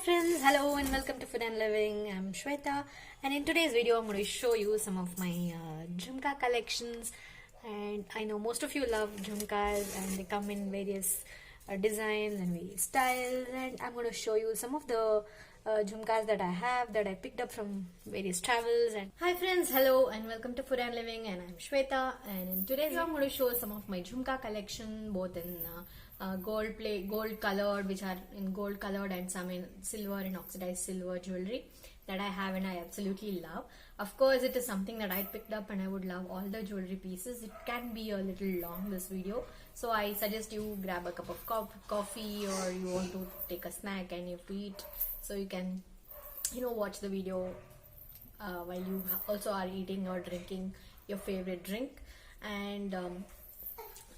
friends, hello and welcome to Food and Living. I'm Shweta, and in today's video I'm going to show you some of my jhumka collections. And I know most of you love jhumkas and they come in various designs and various styles, and I'm going to show you some of the jhumkas that I have that I picked up from various travels. And hi friends, hello and welcome to Food and Living, and I'm Shweta, and in today's video I'm going to show some of my jhumka collection, both in gold colored, which are in gold colored, and some in silver and oxidized silver jewelry that I have and I absolutely love. Of course, it is something that I picked up and I would love all the jewelry pieces. It can be a little long, this video, so I suggest you grab a cup of coffee, or you want to take a snack and you have to eat, so you can watch the video while you also are eating or drinking your favorite drink. And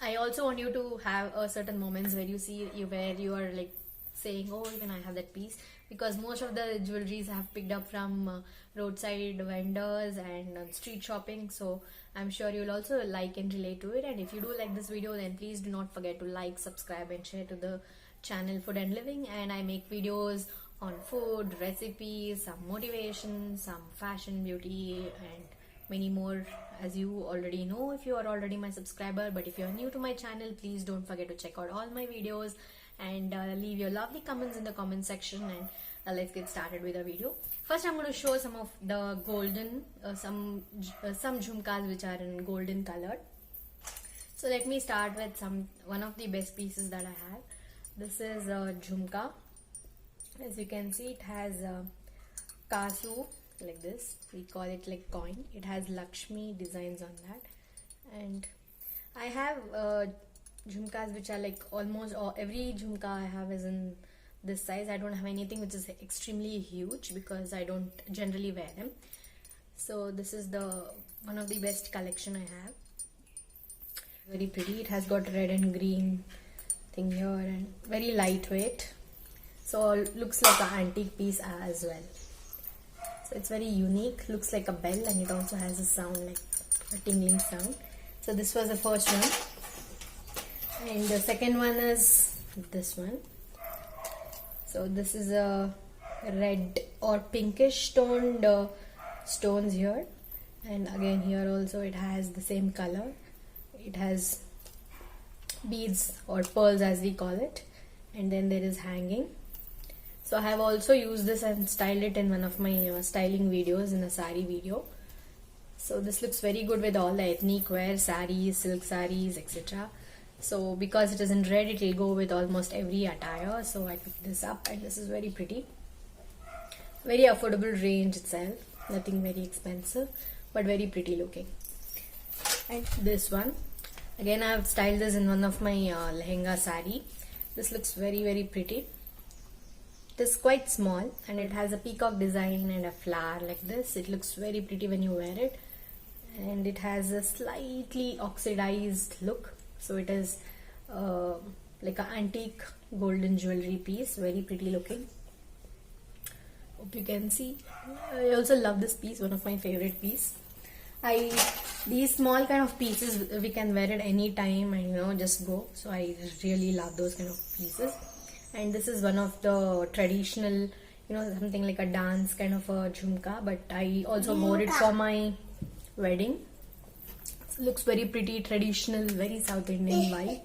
I also want you to have a certain moments where you are like saying, oh, even I have that piece, because most of the jewelries I have picked up from roadside vendors and street shopping, so I'm sure you'll also like and relate to it. And if you do like this video, then please do not forget to like, subscribe and share to the channel Food and Living. And I make videos on food, recipes, some motivation, some fashion, beauty and many more, as you already know if you are already my subscriber. But if you are new to my channel, please don't forget to check out all my videos and leave your lovely comments in the comment section. And let's get started with the video. First, I'm going to show some of the golden some jhumkas which are in golden color. So let me start with one of the best pieces that I have. This is a jhumka. As you can see, it has kasu like this. We call it like coin. It has Lakshmi designs on that. And I have jhumkas which are like almost every jhumka I have is in this size. I don't have anything which is extremely huge because I don't generally wear them. So this is one of the best collection I have. Very pretty. It has got red and green thing here and very lightweight. So looks like an antique piece as well. So it's very unique, looks like a bell, and it also has a sound like a tingling sound. So this was the first one, and the second one is this one. So this is a red or pinkish toned stones here, and again here also it has the same color. It has beads or pearls as we call it, and then there is hanging. So I have also used this and styled it in one of my styling videos, in a sari video. So this looks very good with all the ethnic wear, saris, silk saris, etc. So because it is in red, it will go with almost every attire. So I picked this up, and this is very pretty. Very affordable range itself. Nothing very expensive, but very pretty looking. And this one, again I have styled this in one of my lehenga sari. This looks very, very pretty. It is quite small and it has a peacock design and a flower like this. It looks very pretty when you wear it, and it has a slightly oxidized look. So it is like an antique golden jewelry piece, very pretty looking. Hope you can see. I also love this piece, one of my favorite piece. These small kind of pieces, we can wear it any time and just go. So I really love those kind of pieces. And this is one of the traditional, something like a dance kind of a jhumka, but I also wore it for my wedding. So looks very pretty, traditional, very South Indian vibe.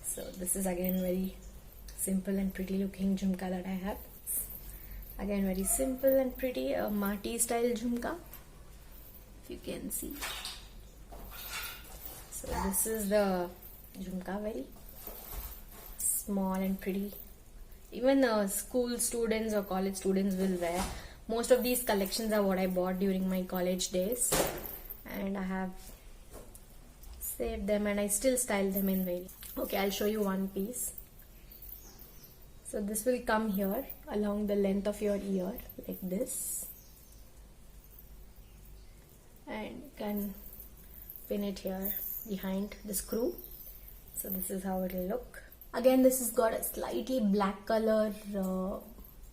So this is again very simple and pretty looking jhumka that I have. Again very simple and pretty, a Mati style jhumka, if you can see. So this is the jhumka, very small and pretty. Even school students or college students will wear. Most of these collections are what I bought during my college days, and I have saved them and I still style them in very. Okay, I'll show you one piece. So this will come here along the length of your ear like this, and you can pin it here behind the screw. So this is how it will look. Again, this has got a slightly black color.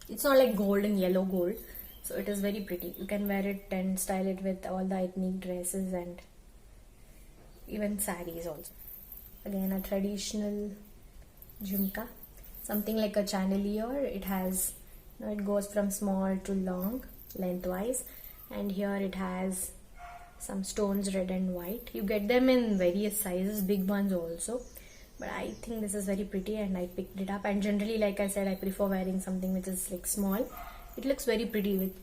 It's not like gold and yellow gold. So it is very pretty. You can wear it and style it with all the ethnic dresses and even saris also. Again, a traditional jhumka. something like a chandelier. It has, it goes from small to long lengthwise, and here it has some stones, red and white. You get them in various sizes, big ones also, but I think this is very pretty and I picked it up. And generally, like I said, I prefer wearing something which is like small. It looks very pretty with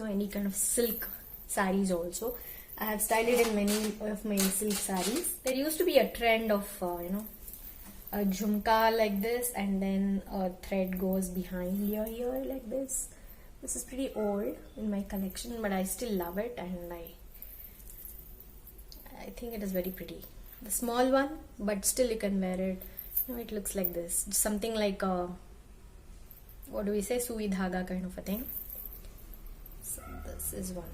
any kind of silk saris also. I have styled it in many of my silk saris. There used to be a trend of a jhumka like this, and then a thread goes behind here like this. This is pretty old in my collection, but I still love it, and I think it is very pretty. The small one, but still you can wear it. It looks like this. Something like a, what do we say, sui dhaga kind of a thing. So this is one.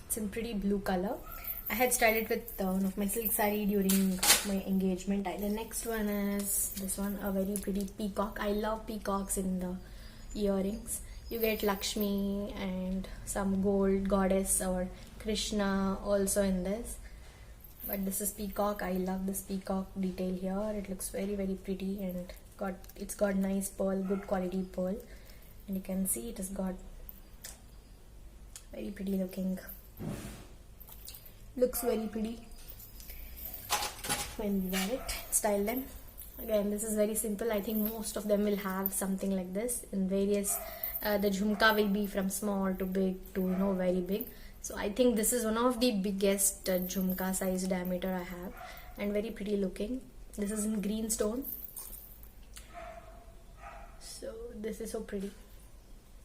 It's in pretty blue color. I had styled it with one of my silk saree during my engagement. The next one is this one, a very pretty peacock. I love peacocks in the earrings. You get Lakshmi and some gold goddess or Krishna also in this. But this is peacock. I love this peacock detail here. It looks very, very pretty, and it's got nice pearl, good quality pearl. And you can see it has got very pretty looking. Looks very pretty when we wear it. Style them. Again, this is very simple. I think most of them will have something like this in various. The jhumka will be from small to big to very big. So I think this is one of the biggest jhumka size diameter I have, and very pretty looking. This is in green stone. So this is so pretty.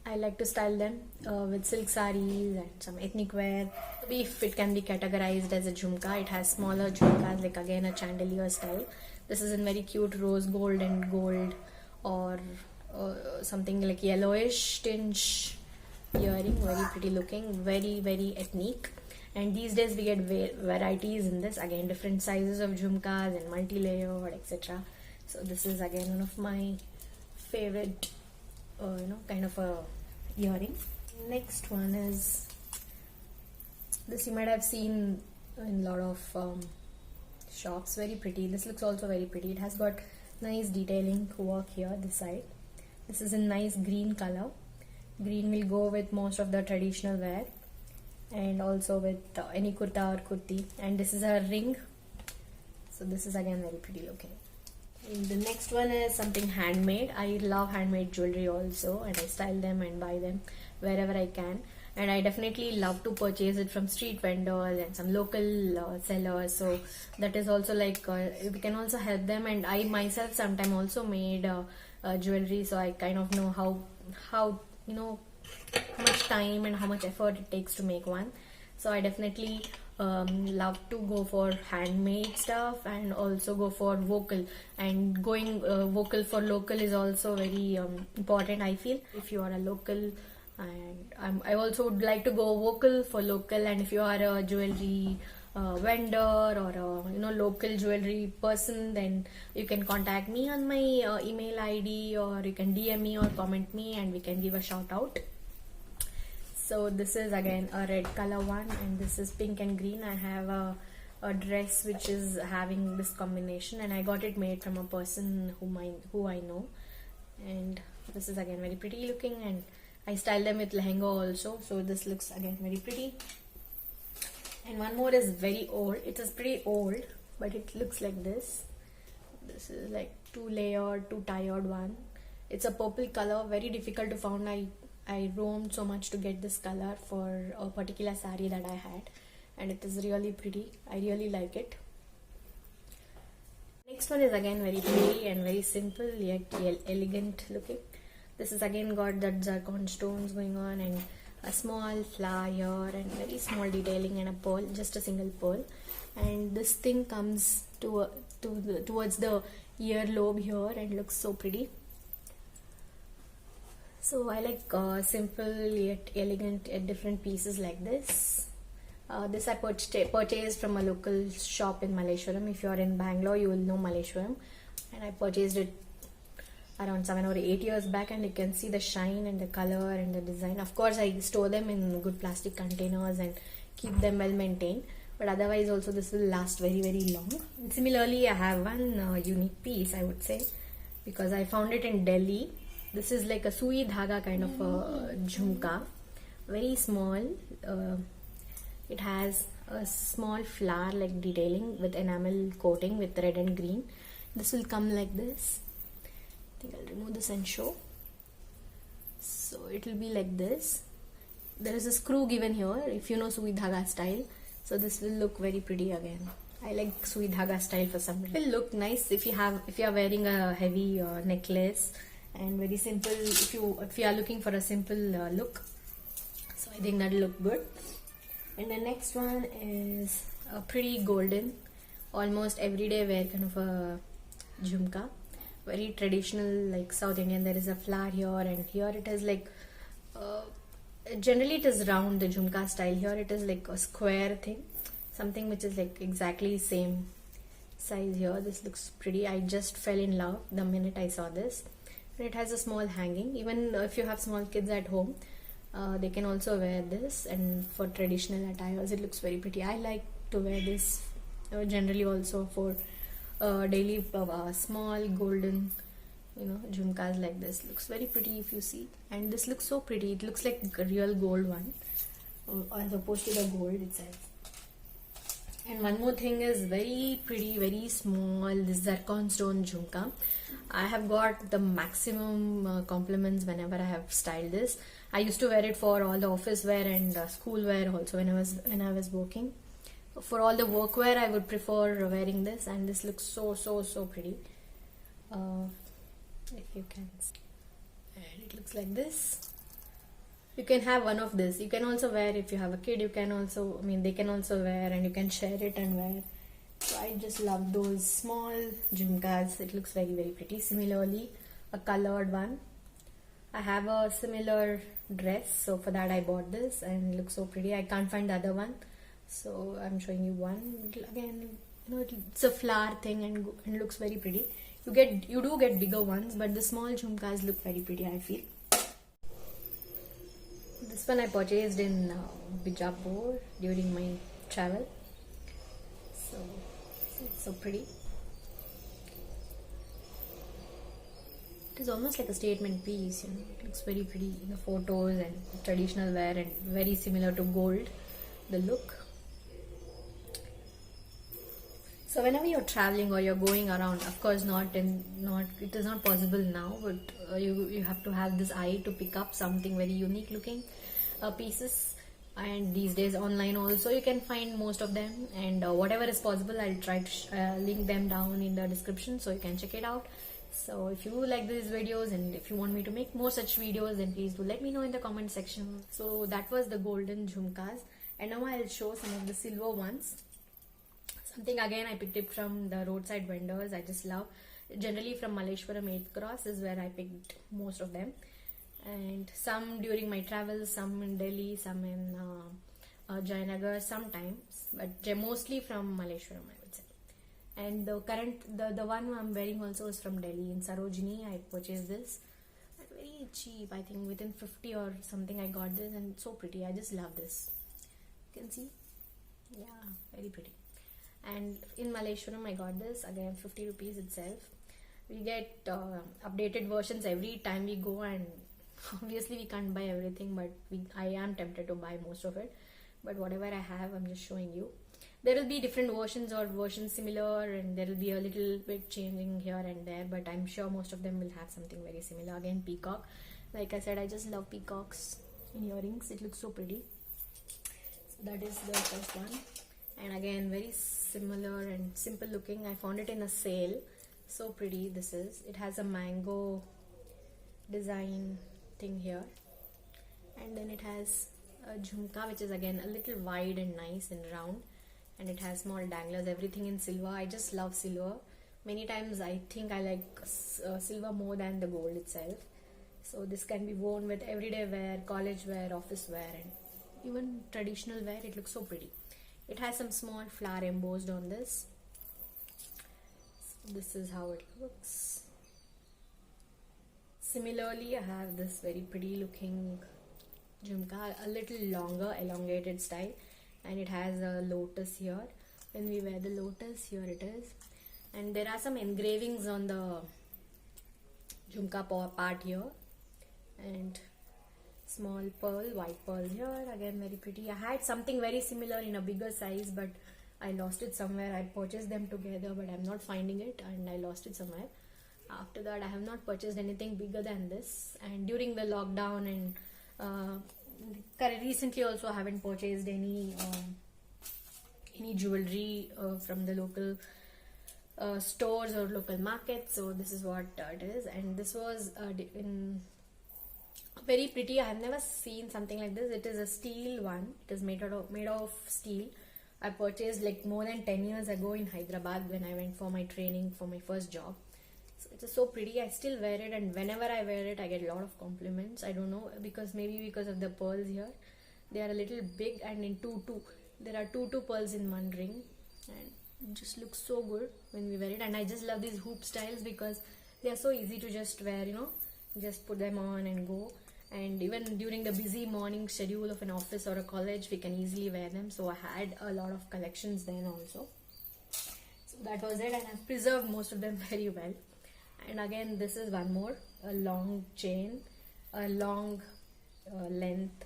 I like to style them with silk sarees and some ethnic wear. If it can be categorized as a jhumka, it has smaller jhumkas, like again a chandelier style. This is in very cute rose gold and gold, or something like yellowish tinge earring. Very pretty looking, very, very ethnic. And these days we get varieties in this, again different sizes of jhumkas and multi-layered, etc. So this is again one of my favorite kind of a earring. Next one is this. You might have seen in a lot of shops. Very pretty. This looks also very pretty. It has got nice detailing work here this side. This is a nice green color. Green will go with most of the traditional wear, and also with any kurta or kurti. And this is a ring. So this is again very pretty looking. And the next one is something handmade. I love handmade jewelry also, and I style them and buy them wherever I can. And I definitely love to purchase it from street vendors and some local sellers. So that is also like we can also help them. And I myself sometimes also made jewelry, so I kind of know how much time and how much effort it takes to make one. So I definitely love to go for handmade stuff, and also go for vocal. And going vocal for local is also very important, I feel. If you are a local, and I also would like to go vocal for local. And if you are a jewelry vendor or a local jewelry person, then you can contact me on my email ID, or you can DM me or comment me, and we can give a shout out. So this is again a red color one, and this is pink and green. I have a dress which is having this combination, and I got it made from a person who I know. And this is again very pretty looking, and I styled them with lehenga also. So this looks again very pretty. And one more is very old. It is pretty old, but it looks like this. This is like two-layered, two-tiered one. It's a purple color, very difficult to find. I roamed so much to get this color for a particular saree that I had, and it is really pretty. I really like it. Next one is again very pretty and very simple yet elegant looking. This is again got that zircon stones going on, and a small flower here, and very small detailing, and a pearl, just a single pearl. And this thing comes towards the earlobe here, and looks so pretty. So I like simple yet elegant different pieces like this. This I purchased from a local shop in Malleshwaram. If you are in Bangalore, you will know Malleshwaram. And I purchased it around 7 or 8 years back, and you can see the shine and the color and the design. Of course, I store them in good plastic containers and keep them well maintained. But otherwise also this will last very, very long. And similarly, I have one unique piece, I would say. because I found it in Delhi. This is like a sui dhaga kind of a jhumka, very small. It has a small flower like detailing with enamel coating with red and green. This will come like this. I think I'll remove this and show. So it will be like this. There is a screw given here, if you know sui dhaga style. So this will look very pretty again. I like sui dhaga style for some reason. It will look nice if you are wearing a heavy necklace, and very simple if you are looking for a simple look. So I think that will look good. And the next one is a pretty golden, almost everyday wear kind of a jhumka, very traditional like South Indian. There is a flower here, and here it is like generally it is round, the jhumka style. Here it is like a square thing, something which is like exactly same size here. This looks pretty. I just fell in love the minute I saw this. And it has a small hanging. Even if you have small kids at home, they can also wear this, and for traditional attires it looks very pretty. I like to wear this generally also for daily small golden jhumkas like this. Looks very pretty if you see, and this looks so pretty. It looks like a real gold one as opposed to the gold itself. And one more thing is very pretty, very small, this zircon stone jhumka. I have got the maximum compliments whenever I have styled this. I used to wear it for all the office wear and school wear also when I was working. For all the work wear, I would prefer wearing this, and this looks so pretty. If you can see. And it looks like this. You can have one of this. You can also wear if you have a kid. You can also, they can also wear, and you can share it and wear. So I just love those small jhumkas. It looks very pretty. Similarly, a colored one. I have a similar dress, so for that I bought this, and it looks so pretty. I can't find the other one, so I'm showing you one. Again, it's a flower thing, and it looks very pretty. You do get bigger ones, but the small jhumkas look very pretty, I feel. This one I purchased in Bijapur during my travel. So it's so pretty. It is almost like a statement piece, It looks very pretty in the photos and traditional wear, and very similar to gold, the look. So whenever you're traveling or you're going around, of course it is not possible now, but you have to have this eye to pick up something very unique looking pieces. And these days online also you can find most of them, and whatever is possible I'll try to link them down in the description so you can check it out. So if you like these videos, and if you want me to make more such videos, then please do let me know in the comment section. So that was the golden jhumkas, and now I'll show some of the silver ones. Something again I picked it from the roadside vendors. I just love, generally from Malleshwaram 8th Cross is where I picked most of them, and some during my travels, some in Delhi, some in Jayanagar sometimes, but mostly from Malleshwaram I would say. And the one I'm wearing also is from Delhi, in Sarojini. I purchased this at very cheap, I think within 50 or something I got this, and it's so pretty. I just love this. You can see, yeah, very pretty. And in Malleshwaram I got this again 50 rupees itself. We get updated versions every time we go, and obviously we can't buy everything, but I am tempted to buy most of it. But whatever I have, I'm just showing you. There will be different versions or versions similar, and there will be a little bit changing here and there, but I'm sure most of them will have something very similar. Again, peacock. Like I said, I just love peacocks in earrings. It looks so pretty. So that is the first one. And again, very similar and simple looking. I found it in a sale. So pretty this is. It has a mango design thing here, and then it has a jhumka, which is again a little wide and nice and round, and it has small danglers, everything in silver. I just love silver. Many times I think I like silver more than the gold itself. So this can be worn with everyday wear, college wear, office wear, and even traditional wear. It looks so pretty. It has some small flower embossed on this. So this is how it looks. Similarly, I have this very pretty looking jhumka, a little longer, elongated style, and it has a lotus here. When we wear the lotus, here it is, and there are some engravings on the jhumka part here, and small pearl, white pearl here, again very pretty. I had something very similar in a bigger size, but I lost it somewhere. I purchased them together, but I'm not finding it, and I lost it somewhere. After that, I have not purchased anything bigger than this, and during the lockdown and recently also I haven't purchased any jewelry from the local stores or local markets. So this is what it is, and this was in very pretty. I have never seen something like this. It is a steel one. It is made of steel. I purchased like more than 10 years ago in Hyderabad when I went for my training for my first job. So it is so pretty. I still wear it, and whenever I wear it I get a lot of compliments. I don't know, maybe because of the pearls here. They are a little big, and in two there are two pearls in one ring, and it just looks so good when we wear it. And I just love these hoop styles because they are so easy to just wear, just put them on and go. And even during the busy morning schedule of an office or a college, we can easily wear them. So I had a lot of collections then also. So that was it, and I've preserved most of them very well. And again, this is one more, a long chain, a long length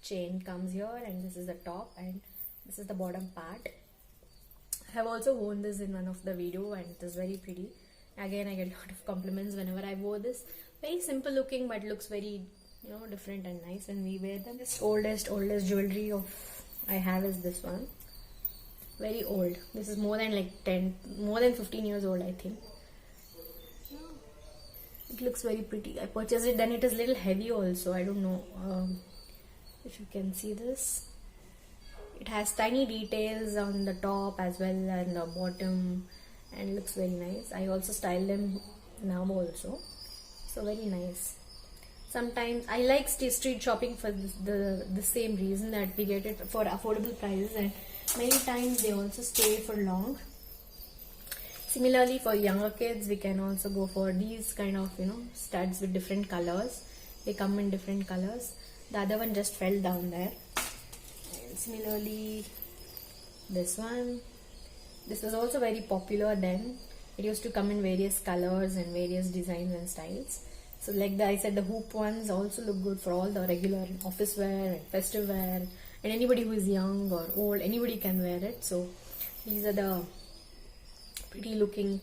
chain comes here, and this is the top and this is the bottom part. I have also worn this in one of the video, and it is very pretty. Again, I get a lot of compliments whenever I wore this. Very simple looking, but looks very different and nice when we wear them. This oldest jewelry I have is this one. Very old. This is more than 15 years old, I think. It looks very pretty. I purchased it, then it is a little heavy also. I don't know if you can see this. It has tiny details on the top as well and the bottom, and looks very nice. I also style them now also, so very nice. Sometimes I like street shopping for the same reason, that we get it for affordable prices, and many times they also stay for long. Similarly, for younger kids, we can also go for these kind of studs with different colors. They come in different colors. The other one just fell down there. And similarly, this one. This was also very popular then. It used to come in various colors and various designs and styles. So like I said, the hoop ones also look good for all the regular office wear and festive wear. And anybody who is young or old, anybody can wear it. So these are the pretty looking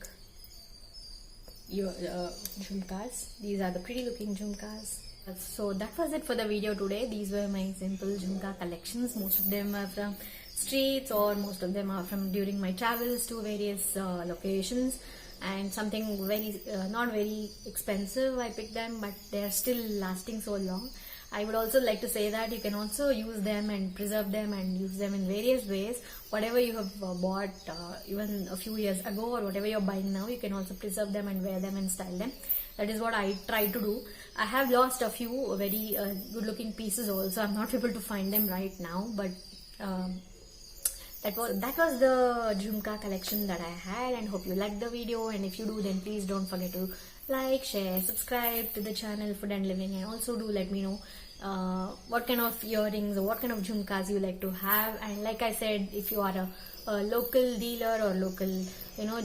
jhumkas. These are the pretty looking jhumkas. So that was it for the video today. These were my simple jhumka collections. Most of them are from streets, or most of them are from during my travels to various locations, and something very not very expensive. I picked them, but they are still lasting so long. I would also like to say that you can also use them and preserve them and use them in various ways. Whatever you have bought even a few years ago, or whatever you're buying now, you can also preserve them and wear them and style them. That is what I try to do. I have lost a few very good looking pieces also. I'm not able to find them right now, but that was the jhumka collection that I had, and hope you liked the video. And if you do, then please don't forget to like, share, subscribe to the channel Food and Living, and also do let me know what kind of earrings or what kind of jhumkas you like to have. And like I said, if you are a local dealer or local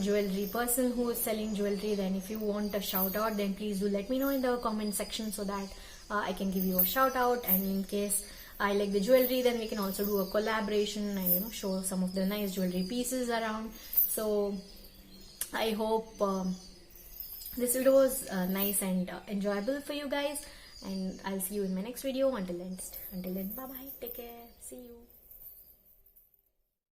jewelry person who is selling jewelry, then if you want a shout out, then please do let me know in the comment section, so that I can give you a shout out. And in case I like the jewelry, then we can also do a collaboration and show some of the nice jewelry pieces around. So I hope this video was nice and enjoyable for you guys, and I'll see you in my next video. Until then, bye bye, take care, see you.